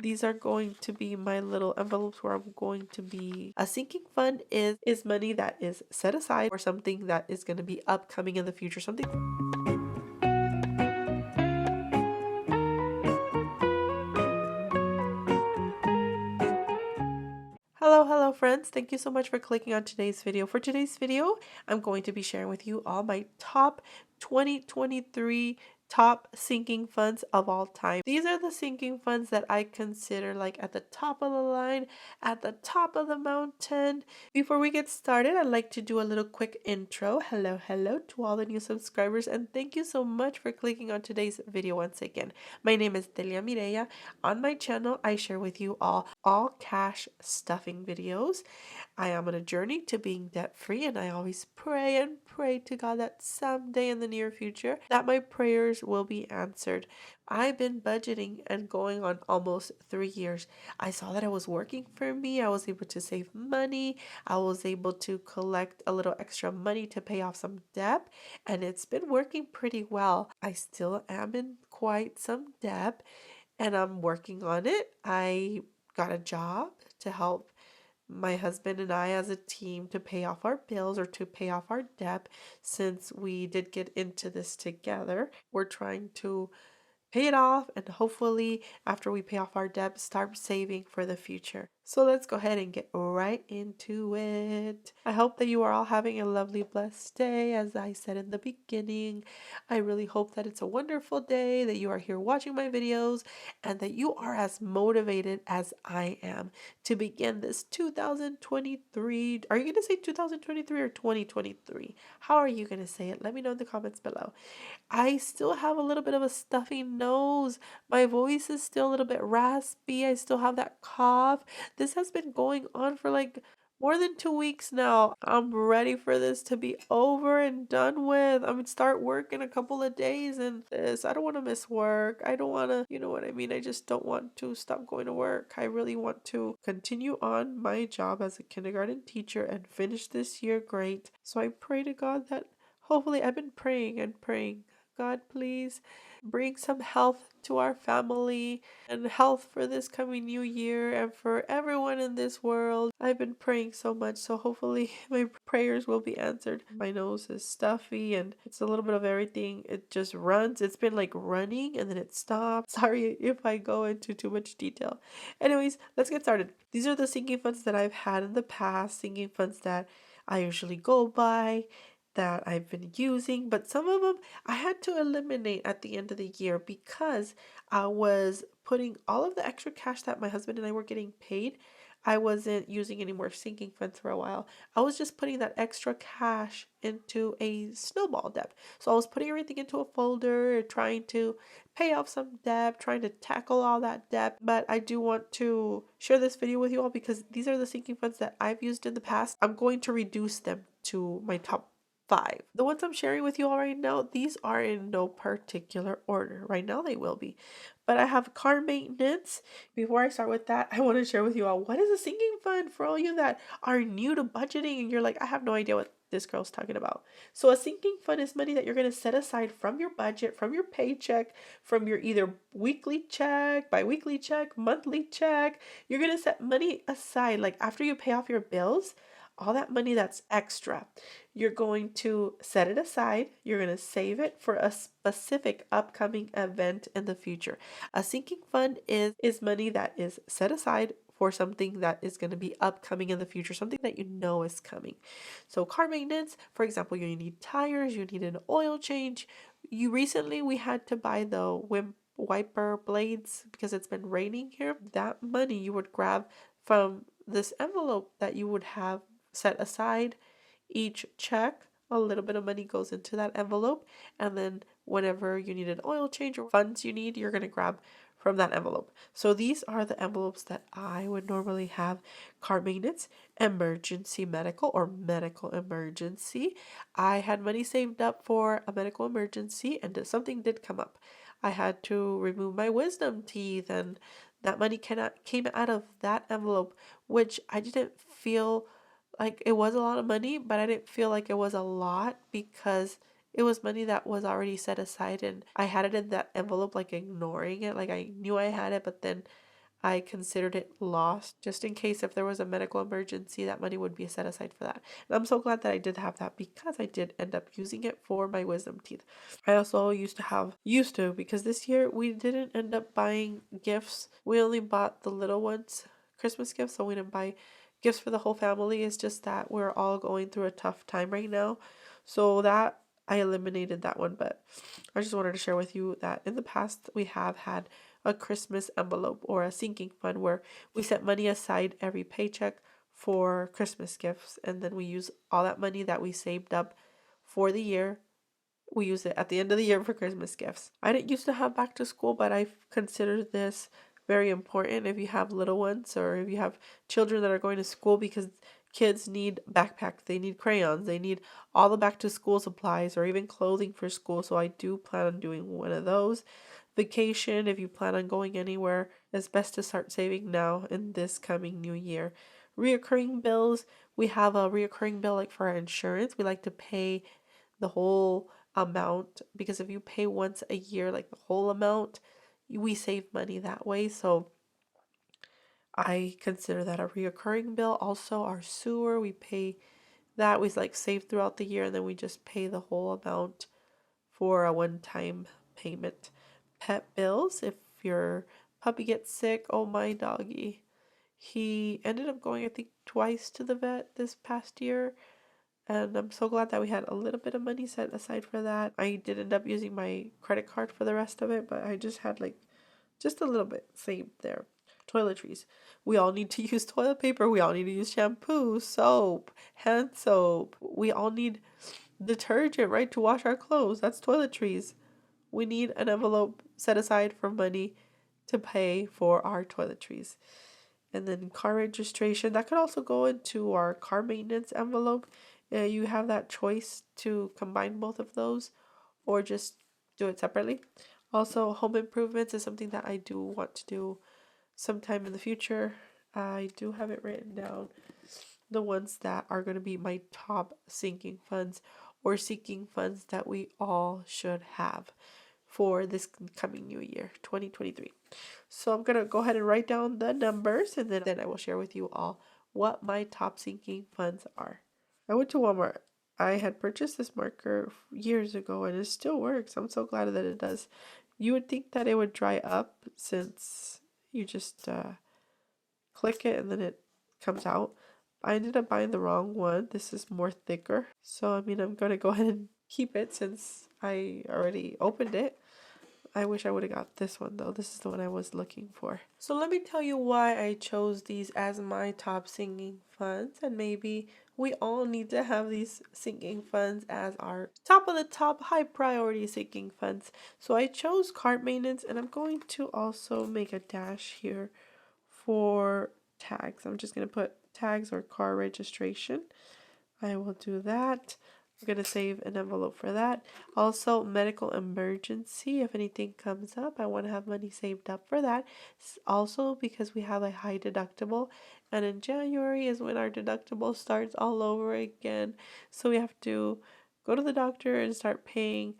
These are going to be my little envelopes where I'm going to be. A sinking fund is money that is set aside for something that is going to be upcoming in the future. Something. Hello friends. Thank you so much for clicking on today's video. For today's video, I'm going to be sharing with you all my top 2023 top sinking funds of all time. These are the sinking funds that I consider like at the top of the line, at the top of the mountain. Before we get started, I'd like to do a little quick intro. Hello to all the new subscribers, and thank you so much for clicking on today's video once again. My name is Delia Mireya. On my channel, I share with you all cash stuffing videos. I am on a journey to being debt-free, and I always pray and pray to God that someday in the near future that my prayers will be answered. I've been budgeting and going on almost 3 years. I saw that it was working for me. I was able to save money. I was able to collect a little extra money to pay off some debt, and it's been working pretty well. I still am in quite some debt, and I'm working on it. I got a job to help my husband and I as a team to pay off our bills or to pay off our debt. Since we did get into this together, we're trying to pay it off and hopefully after we pay off our debt, start saving for the future. So let's go ahead and get right into it. I hope that you are all having a lovely, blessed day. As I said in the beginning, I really hope that it's a wonderful day, that you are here watching my videos, and that you are as motivated as I am to begin this 2023. Are you going to say 2023 or 2023? How are you going to say it? Let me know in the comments below. I still have a little bit of a stuffy nose. My voice is still a little bit raspy. I still have that cough. This has been going on for like more than 2 weeks now. I'm ready for this to be over and done with. I'm gonna start work in a couple of days and this. I don't want to miss work. I don't want to, you know what I mean? I just don't want to stop going to work. I really want to continue on my job as a kindergarten teacher and finish this year great. So I pray to God that hopefully I've been praying and praying. God, please bring some health to our family and health for this coming new year and for everyone in this world. I've been praying so much, so hopefully my prayers will be answered. My nose is stuffy and it's a little bit of everything. It just runs. It's been like running and then it stops. Sorry if I go into too much detail. Anyways, let's get started. These are the sinking funds that I've had in the past, sinking funds that I usually go by, that I've been using, but some of them I had to eliminate at the end of the year because I was putting all of the extra cash that my husband and I were getting paid. I wasn't using any more sinking funds for a while. I was just putting that extra cash into a snowball debt. So I was putting everything into a folder, trying to pay off some debt, trying to tackle all that debt. But I do want to share this video with you all because these are the sinking funds that I've used in the past. I'm going to reduce them to my top 5. The ones I'm sharing with you all right now, these are in no particular order. Right now they will be. But I have car maintenance. Before I start with that, I want to share with you all what is a sinking fund for all you that are new to budgeting and you're like, I have no idea what this girl's talking about. So a sinking fund is money that you're going to set aside from your budget, from your paycheck, from your either weekly check, bi-weekly check, monthly check. You're going to set money aside like after you pay off your bills. All that money that's extra, you're going to set it aside. You're going to save it for a specific upcoming event in the future. A sinking fund is money that is set aside for something that is going to be upcoming in the future, something that you know is coming. So car maintenance, for example, you need tires, you need an oil change. We had to buy the wiper blades because it's been raining here. That money you would grab from this envelope that you would have set aside. Each check, a little bit of money goes into that envelope, and then whenever you need an oil change or funds you need, you're going to grab from that envelope. So these are the envelopes that I would normally have: car maintenance, emergency medical or medical emergency. I had money saved up for a medical emergency and something did come up. I had to remove my wisdom teeth, and that money came out of that envelope, which I didn't feel like it was a lot of money, but I didn't feel like it was a lot because it was money that was already set aside and I had it in that envelope, like ignoring it. Like I knew I had it, but then I considered it lost just in case if there was a medical emergency, that money would be set aside for that. And I'm so glad that I did have that because I did end up using it for my wisdom teeth. I also used to because this year we didn't end up buying gifts. We only bought the little ones Christmas gifts, so we didn't buy gifts for the whole family. It's just that we're all going through a tough time right now. So that I eliminated that one, but I just wanted to share with you that in the past we have had a Christmas envelope or a sinking fund where we set money aside every paycheck for Christmas gifts, and then we use all that money that we saved up for the year. We use it at the end of the year for Christmas gifts. I didn't used to have back to school, but I consider this very important if you have little ones or if you have children that are going to school, because kids need backpacks, they need crayons, they need all the back to school supplies or even clothing for school. So I do plan on doing one of those. Vacation, if you plan on going anywhere, it's best to start saving now in this coming new year. Reoccurring bills, we have a reoccurring bill like for our insurance. We like to pay the whole amount because if you pay once a year, like the whole amount, we save money that way. So I consider that a reoccurring bill. Also, our sewer, we pay that. We like save throughout the year and then we just pay the whole amount for a one-time payment. Pet bills, if your puppy gets sick, oh my doggy. He ended up going, I think, twice to the vet this past year. And I'm so glad that we had a little bit of money set aside for that. I did end up using my credit card for the rest of it, but I just had like just a little bit saved there. Toiletries. We all need to use toilet paper. We all need to use shampoo, soap, hand soap. We all need detergent, right, to wash our clothes. That's toiletries. We need an envelope set aside for money to pay for our toiletries. And then car registration, that could also go into our car maintenance envelope. You have that choice to combine both of those or just do it separately. Also, home improvements is something that I do want to do sometime in the future. I do have it written down. The ones that are going to be my top sinking funds or sinking funds that we all should have for this coming new year, 2023. So I'm going to go ahead and write down the numbers and then I will share with you all what my top sinking funds are. I went to Walmart. I had purchased this marker years ago and it still works. I'm so glad that it does. You would think that it would dry up since you just click it and then it comes out. I ended up buying the wrong one. This is more thicker. So, I mean, I'm going to go ahead and keep it since I already opened it. I wish I would have got this one though. This is the one I was looking for. So let me tell you why I chose these as my top sinking funds, and maybe we all need to have these sinking funds as our top of the top high priority sinking funds. So I chose cart maintenance, and I'm going to also make a dash here for tags. I'm just going to put tags or car registration. I will do that. I'm going to save an envelope for that. Also, medical emergency. If anything comes up, I want to have money saved up for that. Also, because we have a high deductible, and in January is when our deductible starts all over again. So we have to go to the doctor and start paying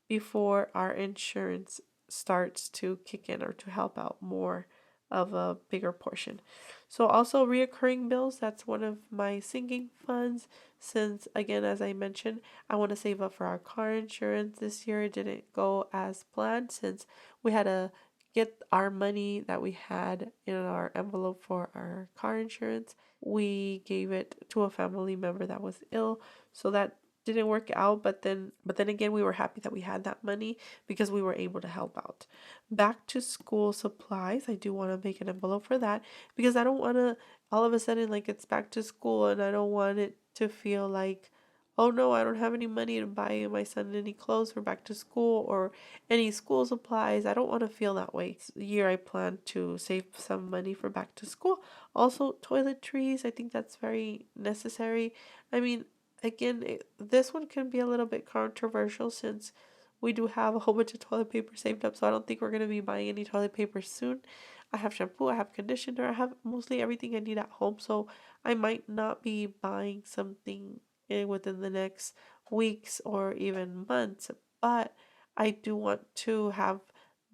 before our insurance starts to kick in or to help out more of a bigger portion. So also reoccurring bills, that's one of my sinking funds since, again, as I mentioned, I want to save up for our car insurance. This year it didn't go as planned since we had to get our money that we had in our envelope for our car insurance. We gave it to a family member that was ill, so that didn't work out, but then again we were happy that we had that money because we were able to help out. Back to school supplies, I do want to make an envelope for that because I don't want to all of a sudden like it's back to school and I don't want it to feel like, oh no, I don't have any money to buy my son any clothes for back to school or any school supplies. I don't want to feel that way. This year I plan to save some money for back to school. Also toiletries, I think that's very necessary. I mean, again, this one can be a little bit controversial since we do have a whole bunch of toilet paper saved up, so I don't think we're going to be buying any toilet paper soon. I have shampoo, I have conditioner, I have mostly everything I need at home, so I might not be buying something within the next weeks or even months, but I do want to have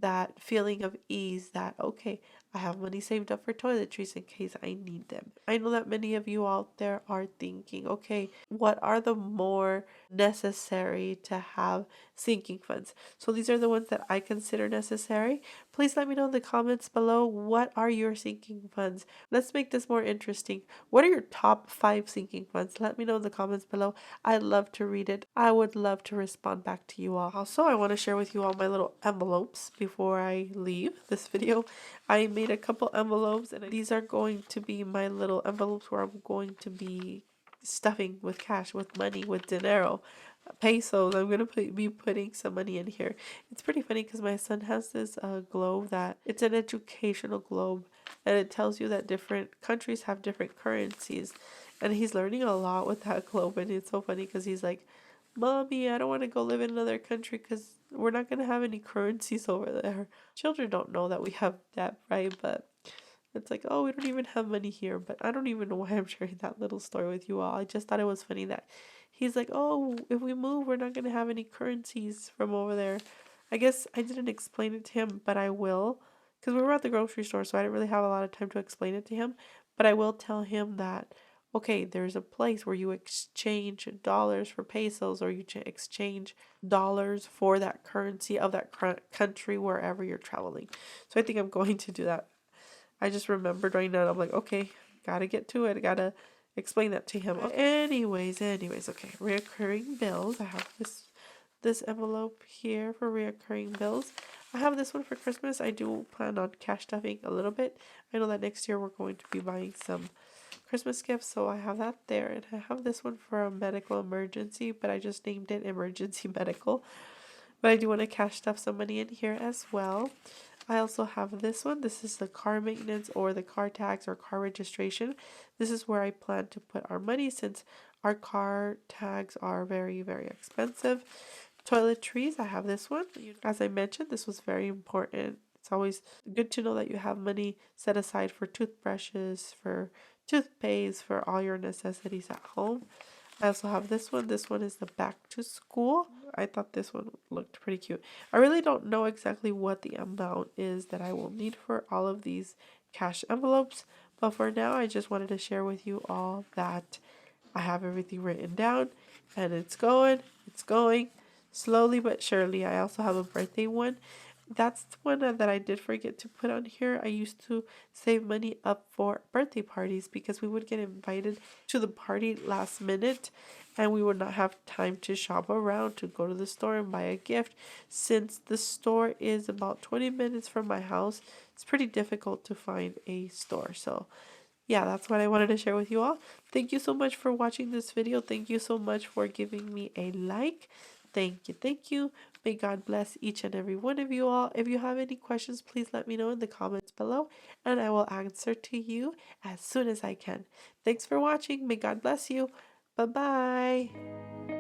that feeling of ease that, okay, I have money saved up for toiletries in case I need them. I know that many of you out there are thinking, okay, what are the more necessary to have sinking funds? So these are the ones that I consider necessary. Please let me know in the comments below, what are your sinking funds? Let's make this more interesting. What are your top 5 sinking funds? Let me know in the comments below. I'd love to read it. I would love to respond back to you all. Also, I want to share with you all my little envelopes before I leave this video. I made a couple envelopes, and these are going to be my little envelopes where I'm going to be stuffing with cash, with money, with dinero, pesos. I'm going to be putting some money in here. It's pretty funny because my son has this globe that it's an educational globe, and it tells you that different countries have different currencies, and he's learning a lot with that globe. And it's so funny because he's like, Mommy, I don't want to go live in another country because we're not going to have any currencies over there. Children don't know that we have debt, right? But it's like, oh, we don't even have money here. But I don't even know why I'm sharing that little story with you all. I just thought it was funny that he's like, oh, if we move, we're not going to have any currencies from over there. I guess I didn't explain it to him, but I will. Because we were at the grocery store, so I didn't really have a lot of time to explain it to him. But I will tell him that, okay, there's a place where you exchange dollars for pesos, or you exchange dollars for that currency of that country wherever you're traveling. So I think I'm going to do that. I just remembered right now. I'm like, okay, gotta get to it. Gotta explain that to him. Anyways, okay. Reoccurring bills. I have this envelope here for reoccurring bills. I have this one for Christmas. I do plan on cash stuffing a little bit. I know that next year we're going to be buying some Christmas gifts, so I have that there. And I have this one for a medical emergency, but I just named it emergency medical. But I do want to cash stuff some money in here as well. I also have this one. This is the car maintenance, or the car tax, or car registration. This is where I plan to put our money since our car tags are very, very expensive. Toiletries, I have this one. As I mentioned, this was very important. It's always good to know that you have money set aside for toothbrushes, for toothpaste, for all your necessities at home. I also have this one. This one is the back to school. I thought this one looked pretty cute. I really don't know exactly what the amount is that I will need for all of these cash envelopes, but for now I just wanted to share with you all that I have everything written down, and it's going slowly but surely. I also have a birthday one. That's the one that I did forget to put on here. I used to save money up for birthday parties because we would get invited to the party last minute, and we would not have time to shop around, to go to the store and buy a gift. Since the store is about 20 minutes from my house, it's pretty difficult to find a store. So yeah, that's what I wanted to share with you all. Thank you so much for watching this video. Thank you so much for giving me a like. Thank you. Thank you. May God bless each and every one of you all. If you have any questions, please let me know in the comments below, and I will answer to you as soon as I can. Thanks for watching. May God bless you. Bye-bye.